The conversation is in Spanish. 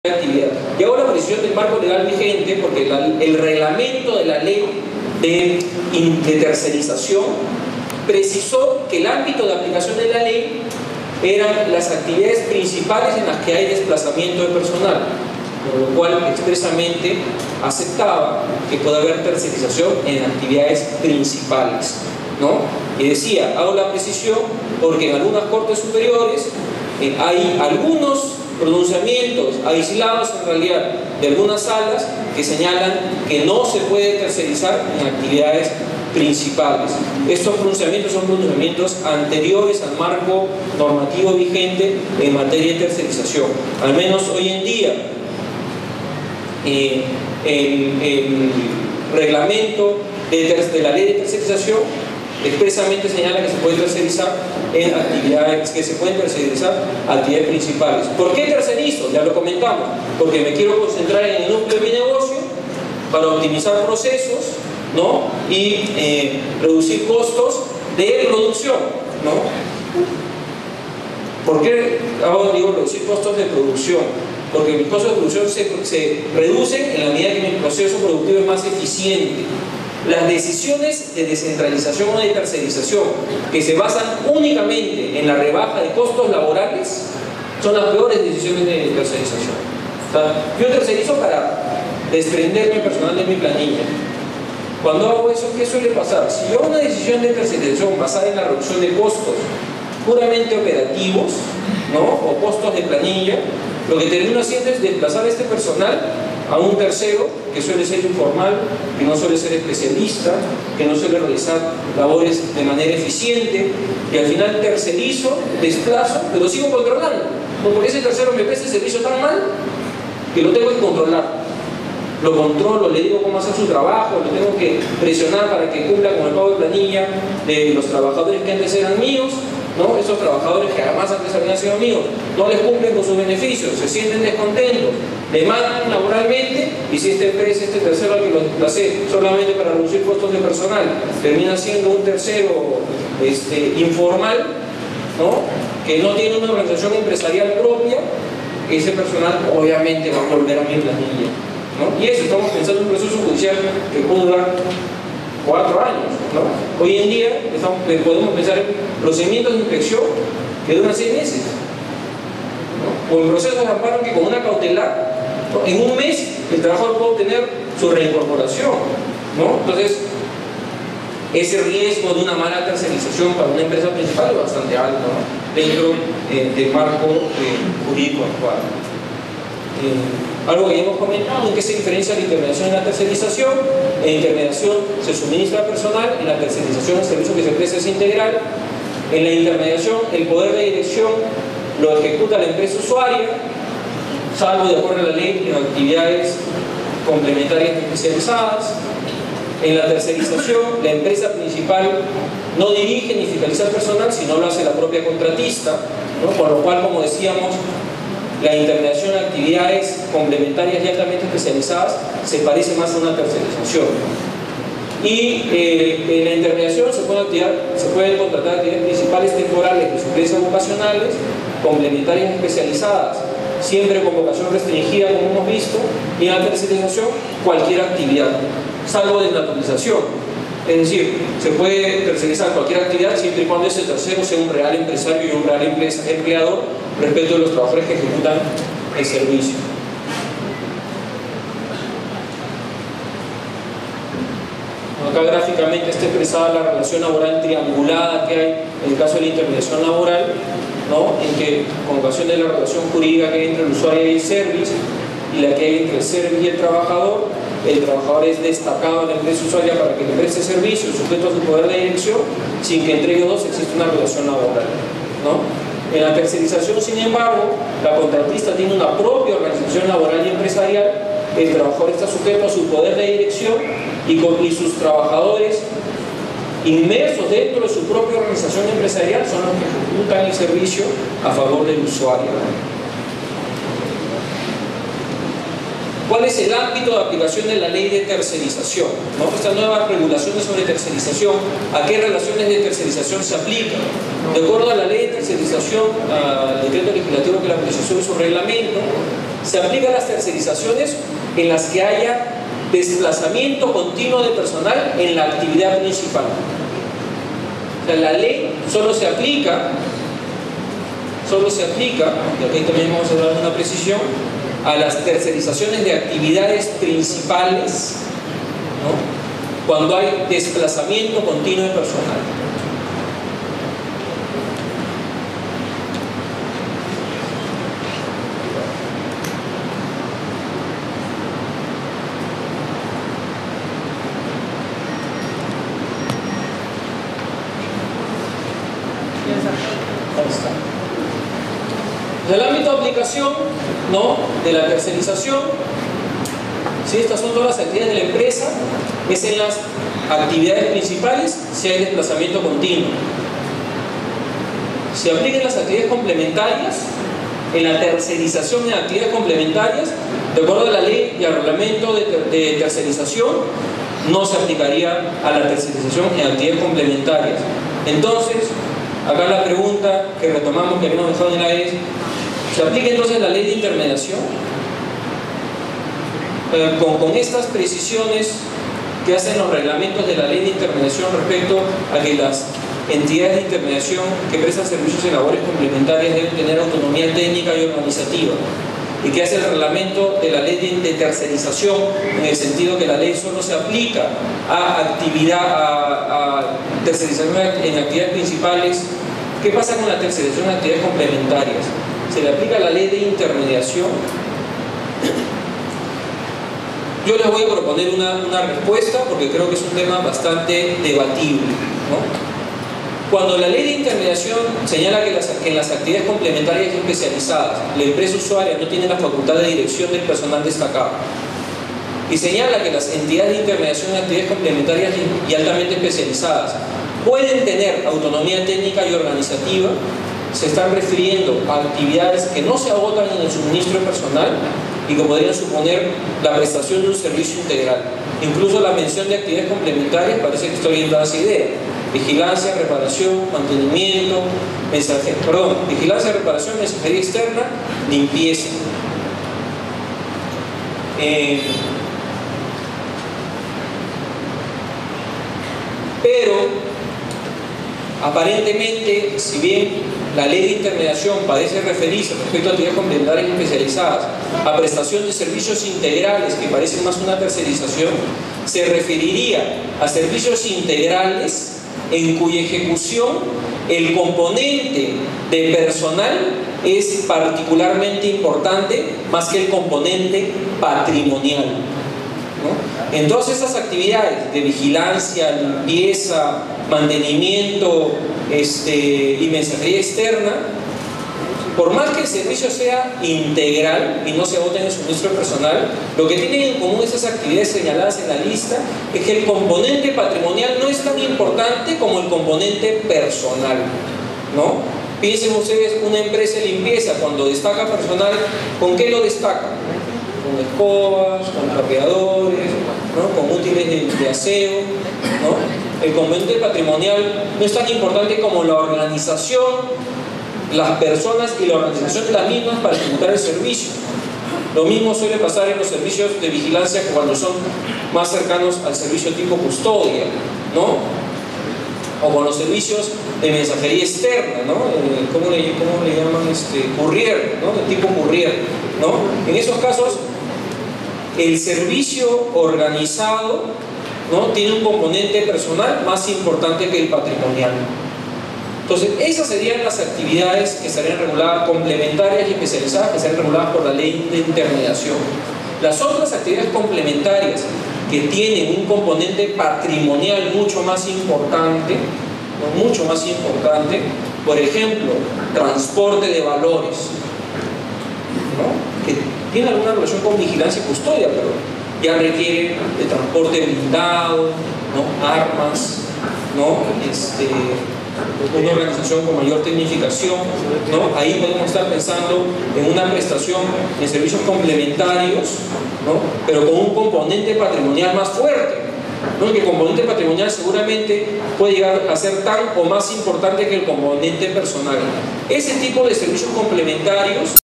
actividad. Y hago la precisión del marco legal vigente porque el reglamento de la ley de tercerización precisó que el ámbito de aplicación de la ley eran las actividades principales en las que hay desplazamiento de personal, por lo cual expresamente aceptaba que puede haber tercerización en actividades principales, ¿no? Y decía, hago la precisión porque en algunas cortes superiores hay algunos pronunciamientos aislados en realidad de algunas salas que señalan que no se puede tercerizar en actividades principales. Estos pronunciamientos son pronunciamientos anteriores al marco normativo vigente en materia de tercerización. Al menos hoy en día el reglamento de la ley de tercerización expresamente señala que se puede tercerizar en actividades, actividades principales. ¿Por qué tercerizo? Ya lo comentamos, porque me quiero concentrar en el núcleo de mi negocio para optimizar procesos, ¿no? Y reducir costos de producción, ¿no? ¿Por qué digo reducir costos de producción? Porque mis costos de producción se reducen en la medida que mi proceso productivo es más eficiente. Las decisiones de descentralización o de tercerización que se basan únicamente en la rebaja de costos laborales son las peores decisiones de tercerización. O sea, yo tercerizo para desprenderme personal de mi planilla. Cuando hago eso, ¿qué suele pasar? Si yo hago una decisión de tercerización basada en la reducción de costos puramente operativos, ¿no? O costos de planilla, lo que termino haciendo es desplazar a este personal a un tercero que suele ser informal, que no suele ser especialista, que no suele realizar labores de manera eficiente, y al final tercerizo, desplazo, pero sigo controlando, porque ese tercero me presta el servicio tan mal que lo tengo que controlar. Lo controlo, le digo cómo hacer su trabajo, lo tengo que presionar para que cumpla con el pago de planilla de los trabajadores que antes eran míos, ¿no? Esos trabajadores que además antes habían sido míos, no les cumplen con sus beneficios, se sienten descontentos, demandan laboralmente, y si esta empresa, este tercero al que lo desplacé solamente para reducir costos de personal, termina siendo un tercero informal, ¿no? Que no tiene una organización empresarial propia, ese personal obviamente va a volver a mi planilla, ¿no? Y eso, estamos pensando en un proceso judicial que puede durar 4 años, ¿no? Hoy en día podemos pensar en procedimientos de inspección que duran 6 meses, ¿no? O en procesos de amparo que con una cautelar, ¿no? En un mes el trabajador puede obtener su reincorporación, ¿no? Entonces, ese riesgo de una mala tercerización para una empresa principal es bastante alto, ¿no? Dentro del marco jurídico actual. Algo que ya hemos comentado, ¿en qué se diferencia la intermediación y la tercerización? En la intermediación se suministra personal, en la tercerización el servicio que se presta es integral. En la intermediación el poder de dirección lo ejecuta la empresa usuaria, salvo de acuerdo a la ley en actividades complementarias especializadas. En la tercerización la empresa principal no dirige ni fiscaliza el personal, sino lo hace la propia contratista, ¿no? Por lo cual, como decíamos, la intermediación de actividades complementarias y altamente especializadas se parece más a una tercerización. Y en la intermediación se pueden contratar actividades principales temporales de suplencias vocacionales, complementarias especializadas, siempre con vocación restringida, como hemos visto, y en la tercerización cualquier actividad, salvo desnaturalización. Es decir, se puede tercerizar cualquier actividad siempre y cuando ese tercero sea un real empresario y un real empleador respecto de los trabajadores que ejecutan el servicio. Acá gráficamente está expresada la relación laboral triangulada que hay en el caso de la intermediación laboral, ¿no? En que, con ocasión de la relación jurídica que hay entre el usuario y el service, y la que hay entre el service y el trabajador es destacado en la empresa usuaria para que le preste servicio sujeto a su poder de dirección, sin que entre ellos dos exista una relación laboral, ¿no? En la tercerización, sin embargo, la contratista tiene una propia organización laboral y empresarial, el trabajador está sujeto a su poder de dirección y sus trabajadores inmersos dentro de su propia organización empresarial son los que ejecutan el servicio a favor del usuario. ¿Cuál es el ámbito de aplicación de la ley de tercerización? ¿No? Estas nuevas regulaciones sobre tercerización, ¿a qué relaciones de tercerización se aplican? De acuerdo a la ley de tercerización, al decreto legislativo que la precisación de su reglamento, se aplican las tercerizaciones en las que haya desplazamiento continuo de personal en la actividad principal. O sea, la ley solo se aplica, y aquí también vamos a dar una precisión, a las tercerizaciones de actividades principales, ¿no? Cuando hay desplazamiento continuo de personal. Ahí está. El ámbito de aplicación, ¿no?, de la tercerización, ¿sí? Estas son todas las actividades de la empresa, es en las actividades principales si hay desplazamiento continuo. Se aplican las actividades complementarias, en la tercerización en actividades complementarias, de acuerdo a la ley y al reglamento de tercerización, no se aplicaría a la tercerización en actividades complementarias. Entonces, acá la pregunta que retomamos, que habíamos dejado en la es: ¿se aplica entonces la ley de intermediación? Con estas precisiones que hacen los reglamentos de la ley de intermediación respecto a que las entidades de intermediación que prestan servicios en labores complementarias deben tener autonomía técnica y organizativa, y que hace el reglamento de la ley de tercerización en el sentido que la ley solo se aplica a tercerización en actividades principales. ¿Qué pasa con la tercerización en actividades complementarias? ¿Se le aplica la ley de intermediación? Yo les voy a proponer una respuesta porque creo que es un tema bastante debatible, ¿no? Cuando la ley de intermediación señala que en las actividades complementarias y especializadas la empresa usuaria no tiene la facultad de dirección del personal destacado, y señala que las entidades de intermediación en actividades complementarias y altamente especializadas pueden tener autonomía técnica y organizativa, se están refiriendo a actividades que no se agotan en el suministro de personal y que podrían suponer la prestación de un servicio integral. Incluso la mención de actividades complementarias parece que está orientada a esa idea: vigilancia, reparación, mantenimiento, vigilancia, reparación, mensajería externa, limpieza. Pero aparentemente, si bien la ley de intermediación parece referirse respecto a actividades complementarias y especializadas a prestación de servicios integrales, que parecen más una tercerización, se referiría a servicios integrales en cuya ejecución el componente de personal es particularmente importante, más que el componente patrimonial, ¿no? En todas estas actividades de vigilancia, limpieza, mantenimiento y mensajería externa, por más que el servicio sea integral y no se agote en el suministro personal, lo que tienen en común estas actividades señaladas en la lista es que el componente patrimonial no es tan importante como el componente personal, ¿no? Piensen ustedes, una empresa de limpieza, cuando destaca personal, ¿con qué lo destaca? Con escobas, con trapeadores, ¿no?, con útiles de aseo, ¿no? El componente patrimonial no es tan importante como la organización, las personas y la organización de las mismas para ejecutar el servicio. Lo mismo suele pasar en los servicios de vigilancia cuando son más cercanos al servicio tipo custodia, ¿no? O con los servicios de mensajería externa, ¿no? ¿Cómo le llaman? Courier, ¿no? De tipo courier, ¿no? En esos casos, el servicio organizado, ¿no?, tiene un componente personal más importante que el patrimonial. Entonces, esas serían las actividades que estarían reguladas, complementarias y especializadas, que estarían reguladas por la ley de intermediación. Las otras actividades complementarias que tienen un componente patrimonial mucho más importante, ¿no?, mucho más importante, por ejemplo, transporte de valores, ¿no?, que tiene alguna relación con vigilancia y custodia, pero ya requiere de transporte blindado, ¿no?, armas, ¿no?, una organización con mayor tecnificación, ¿no? Ahí podemos estar pensando en una prestación en servicios complementarios, ¿no? Pero con un componente patrimonial más fuerte, ¿no? Que el componente patrimonial seguramente puede llegar a ser tan o más importante que el componente personal. Ese tipo de servicios complementarios